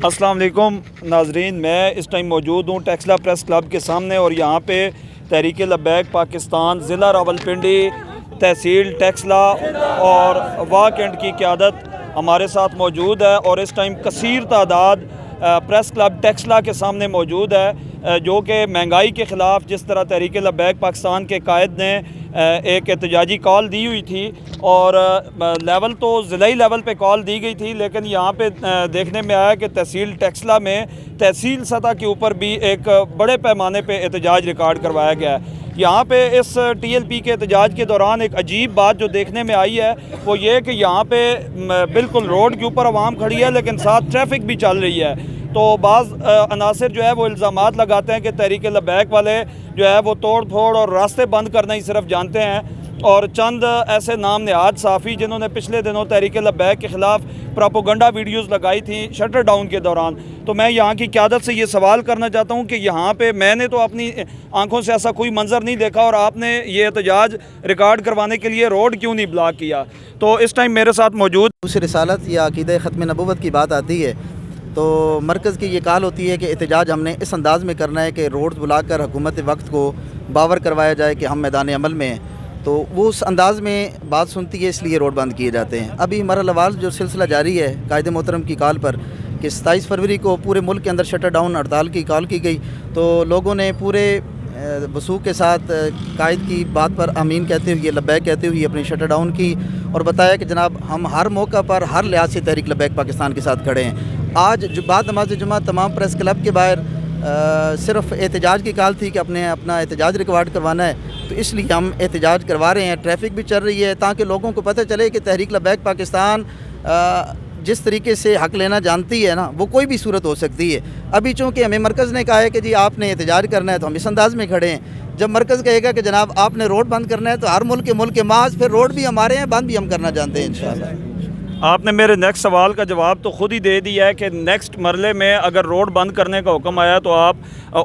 अस्सलाम वालेकुम नाजरीन, मैं इस टाइम मौजूद हूँ टेक्सला प्रेस क्लब के सामने और यहाँ पे तहरीक लब्बैक पाकिस्तान ज़िला रावलपिंडी तहसील टेक्सला और वाह कैंट की क़यादत हमारे साथ मौजूद है और इस टाइम कसीर तादाद प्रेस क्लब टेक्सला के सामने मौजूद है जो कि महंगाई के ख़िलाफ़ जिस तरह तहरीक लब्बैक पाकिस्तान के कायद ने एक एहतजाजी कॉल दी हुई थी और लेवल तो ज़िलाई लेवल पे कॉल दी गई थी, लेकिन यहाँ पे देखने में आया कि तहसील टेक्सला में तहसील सतह के ऊपर भी एक बड़े पैमाने पे एहतजाज रिकॉर्ड करवाया गया है। यहाँ पे इस TLP के एहतजाज के दौरान एक अजीब बात जो देखने में आई है वो ये कि यहाँ पे बिल्कुल रोड के ऊपर आवाम खड़ी है लेकिन साथ ट्रैफिक भी चल रही है। तो बाज़ अनासर जो है वो इल्ज़ामात लगाते हैं कि तहरीक लब्बैक वाले जो है वो तोड़ फोड़ और रास्ते बंद करना ही सिर्फ जानते हैं, और चंद ऐसे नाम नहाद साफ़ी जिन्होंने पिछले दिनों तहरीक लब्बैक के ख़िलाफ़ प्रोपोगंडा वीडियोज़ लगाई थी शटर डाउन के दौरान। तो मैं यहाँ की क़यादत से ये सवाल करना चाहता हूँ कि यहाँ पे मैंने तो अपनी आंखों से ऐसा कोई मंज़र नहीं देखा और आपने ये एहतजाज रिकॉर्ड करवाने के लिए रोड क्यों नहीं ब्लॉक किया। तो इस टाइम मेरे साथ मौजूद उस रिसालत या अक़ीदा ख़त्म नबूवत की बात आती है तो मरकज़ की ये कॉल होती है कि एहतजाज हमने इस अंदाज़ में करना है कि रोड बुला कर हुकूमत वक्त को बावर करवाया जाए कि हम मैदान अमल में हैं, तो वो उस अंदाज़ में बात सुनती है, इसलिए रोड बंद किए जाते हैं। अभी हमारा लवाल जो सिलसिला जारी है कायदे मोहतरम की कॉल पर कि 27 फरवरी को पूरे मुल्क के अंदर शटर डाउन हड़ताल की कॉल की गई, तो लोगों ने पूरे वसूख के साथ कायद की बात पर आमीन कहते हुए लब्बैक कहते हुए अपनी शटर डाउन की और बताया कि जनाब हम हर मौका पर हर लिहाज से तहरीक लब्बैक पाकिस्तान के साथ खड़े हैं। आज बाद नमाज जुमा तमाम प्रेस क्लब के बाहर सिर्फ एहतजाज की कॉल थी कि अपना एहतजाज रिकॉर्ड करवाना है, तो इसलिए हम एहतजाज करवा रहे हैं। ट्रैफिक भी चल रही है ताकि लोगों को पता चले कि तहरीक लब्बैक पाकिस्तान जिस तरीके से हक़ लेना जानती है ना, वो कोई भी सूरत हो सकती है। अभी चूँकि हमें मरकज़ ने कहा है कि जी आपने एहतजाज करना है तो हम इस अंदाज़ में खड़े हैं। जब मरकज़ कहेगा कि जनाब आपने रोड बंद करना है तो हर मुल्क के माज फिर रोड भी हमारे हैं, बंद भी हम करना जानते हैं इंशाअल्लाह। आपने मेरे नेक्स्ट सवाल का जवाब तो ख़ुद ही दे दिया है कि नेक्स्ट मरले में अगर रोड बंद करने का हुक्म आया तो आप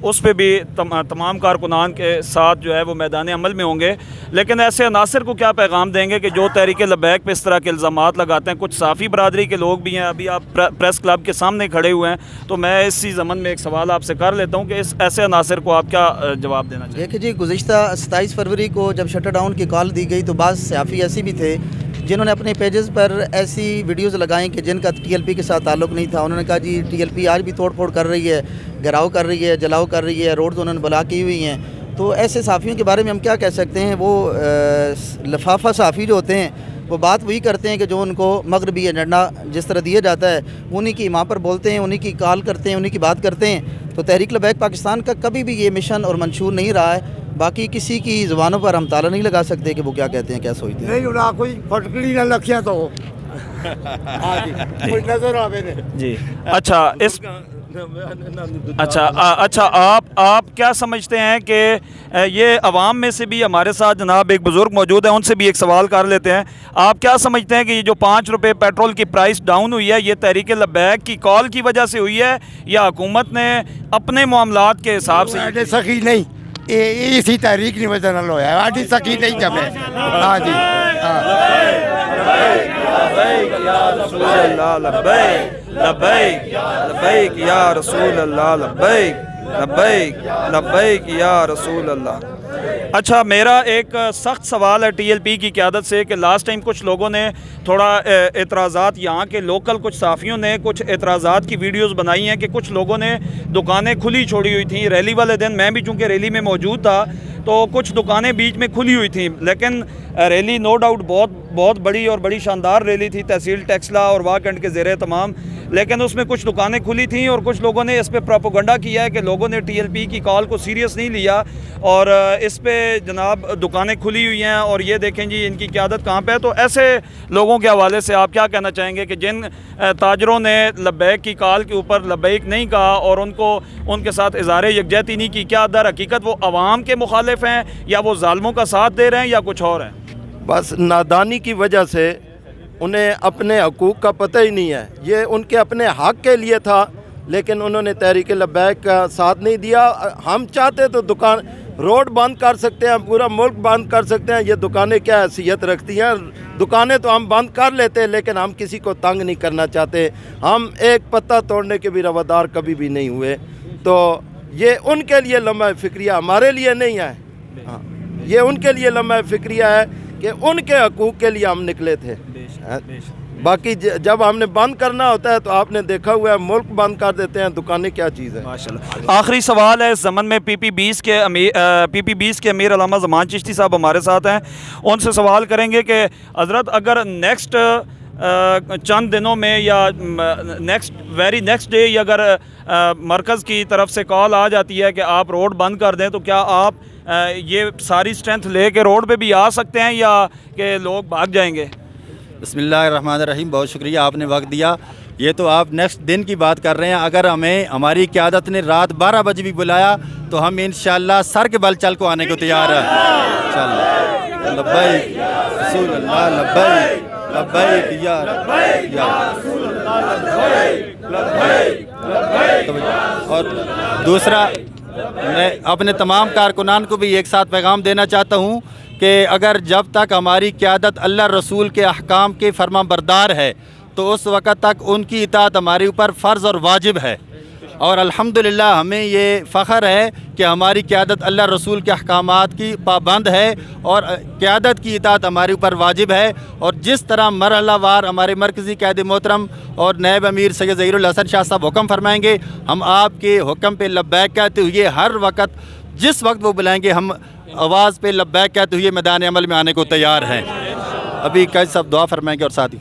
उस पर भी तमाम कारकुनान के साथ जो है वो मैदान अमल में होंगे। लेकिन ऐसे अनासर को क्या पैगाम देंगे कि जो तहरीक लब्बैक पे इस तरह के इल्ज़ामात लगाते हैं? कुछ साफ़ी बरादरी के लोग भी हैं, अभी आप प्रेस क्लब के सामने खड़े हुए हैं, तो मैं इसी ज़मन में एक सवाल आपसे कर लेता हूँ कि इस ऐसे अनासर को आप क्या जवाब देना चाहिए? देखिए जी, गुज़िश्ता 27 फरवरी को जब शटर डाउन की कॉल दी गई तो बाज़ सहाफ़ी ऐसे भी थे जिन्होंने अपने पेजेस पर ऐसी वीडियोज़ लगाई कि जिनका TLP के साथ ताल्लुक़ नहीं था। उन्होंने कहा जी TLP आज भी तोड़ फोड़ कर रही है, घेराव कर रही है, जलाव कर रही है, रोड तो उन्होंने ब्लॉक की हुई हैं। तो ऐसे सहाफ़ियों के बारे में हम क्या कह सकते हैं? वो लफाफा सहाफ़ी जो होते हैं वो बात वही करते हैं कि जो उनको मगरबी एजेंडा जिस तरह दिया जाता है उन्हीं की वहाँ पर बोलते हैं, उन्हीं की कॉल करते हैं, उन्हीं की बात करते हैं। तो तहरीक लब्बैक पाकिस्तान का कभी भी ये मिशन और मंशूर नहीं रहा है। बाकी किसी की ज़ुबानों पर हम ताला नहीं लगा सकते कि वो क्या कहते हैं, क्या सोचते हैं। नहीं उड़ा कोई फटकड़ी ना लखिया तो कोई नजर आवे ने जी। अच्छा आप क्या समझते हैं कि ये अवाम में से भी हमारे साथ जनाब एक बुज़ुर्ग मौजूद है, उनसे भी एक सवाल कर लेते हैं। आप क्या समझते हैं कि ये जो 5 रुपये पेट्रोल की प्राइस डाउन हुई है ये तहरीक लब्बैक की कॉल की वजह से हुई है या हुकूमत ने अपने मामलात के हिसाब से? सकी नहीं, इसी तहरीक की वजह न होया आडी सकी नहीं जब है। हाँ जी, लब्बैक या रसूल अल्लाह, लब्बैक या रसूल अल्लाह। अच्छा, मेरा एक सख्त सवाल है TLP की क़यादत से कि लास्ट टाइम कुछ लोगों ने थोड़ा एतराज़ात, यहाँ के लोकल कुछ साफ़ियों ने कुछ एतराज़ात की वीडियोस बनाई हैं कि कुछ लोगों ने दुकानें खुली छोड़ी हुई थी। रैली वाले दिन मैं भी चूँकि रैली में मौजूद था तो कुछ दुकानें बीच में खुली हुई थी, लेकिन रैली नो डाउट बहुत बड़ी और बड़ी शानदार रैली थी तहसील टेक्सला और वाह कैंट के ज़ेरे तमाम, लेकिन उसमें कुछ दुकानें खुली थीं और कुछ लोगों ने इस पर प्रोपोगंडा किया है कि लोगों ने TLP की कॉल को सीरियस नहीं लिया और इस पे जनाब दुकानें खुली हुई हैं और ये देखें जी इनकी क़यादत कहाँ पे है। तो ऐसे लोगों के हवाले से आप क्या कहना चाहेंगे कि जिन ताजरों ने लब्बैक की कॉल के ऊपर लब्बैक नहीं कहा और उनको उनके साथ इज़हार यकजहती नहीं की, क्या दर हकीकत वो अवाम के मुखालिफ हैं या वो ज़ालिमों का साथ दे रहे हैं या कुछ और हैं? बस नादानी की वजह से उन्हें अपने हकूक़ का पता ही नहीं है। ये उनके अपने हक़ के लिए था लेकिन उन्होंने तहरीक लब्बैक का साथ नहीं दिया। हम चाहते तो दुकान रोड बंद कर सकते हैं, पूरा मुल्क बंद कर सकते हैं, ये दुकानें क्या हैसियत रखती हैं? दुकानें तो हम बंद कर लेते, लेकिन हम किसी को तंग नहीं करना चाहते। हम एक पत्ता तोड़ने के भी रवादार कभी भी नहीं हुए। तो ये उनके लिए लम्हा फ़िक्रिया, हमारे लिए नहीं है। हाँ, ये उनके लिए लम्हा फ़िक्रिया है कि उनके हकूक़ के लिए हम निकले थे। बाकी जब हमने बंद करना होता है तो आपने देखा हुआ है, मुल्क बंद कर देते हैं, दुकानें क्या चीज़ है। माशाल्लाह। आखिरी सवाल है, इस ज़मन में PP20 के अमीर अल्लामा ज़मान चिश्ती साहब हमारे साथ हैं। उनसे सवाल करेंगे कि हज़रत अगर नेक्स्ट चंद दिनों में या नेक्स्ट डे अगर मरकज़ की तरफ से कॉल आ जाती है कि आप रोड बंद कर दें, तो क्या आप ये सारी स्ट्रेंथ ले के रोड पे भी आ सकते हैं या कि लोग भाग जाएंगे? बिस्मिल्लाहिर्रहमानिर्रहीम, बहुत शुक्रिया, आपने वक्त दिया। ये तो आप नेक्स्ट दिन की बात कर रहे हैं। अगर हमें हमारी क़यादत ने रात 12 बजे भी बुलाया तो हम इंशाअल्लाह सर के बल चल को आने को तैयार हैं। इंशाअल्लाह। लब्बैक रसूल अल्लाह, लब्बैक लब्बैक या रसूल अल्लाह। और दूसरा, मैं अपने तमाम कारकुनान को भी एक साथ पैगाम देना चाहता हूँ कि अगर जब तक हमारी क़यादत अल्लाह रसूल के अहकाम के फरमाबरदार है तो उस वक़्त तक उनकी इताअत हमारे ऊपर फ़र्ज़ और वाजिब है। और अल्हम्दुलिल्लाह हमें ये फ़ख्र है कि हमारी क़यादत अल्लाह रसूल के अहकामात की पाबंद है और क़यादत की इताअत हमारे ऊपर वाजिब है। और जिस तरह मरहलावार हमारे मरकज़ी क़ायद मोहतरम और नायब अमीर सैयद ज़हीरुल हसन शाह साहब हुक्म फरमाएंगे, हम आपके हुक्म पे लब्बैक कहते हुए हर वक्त जिस वक्त वो बुलाएंगे हम आवाज़ पे लब्बैक कहते हुए मैदान अमल में आने को तैयार हैं। अभी कई सब दुआ फरमाएंगे और साथ ही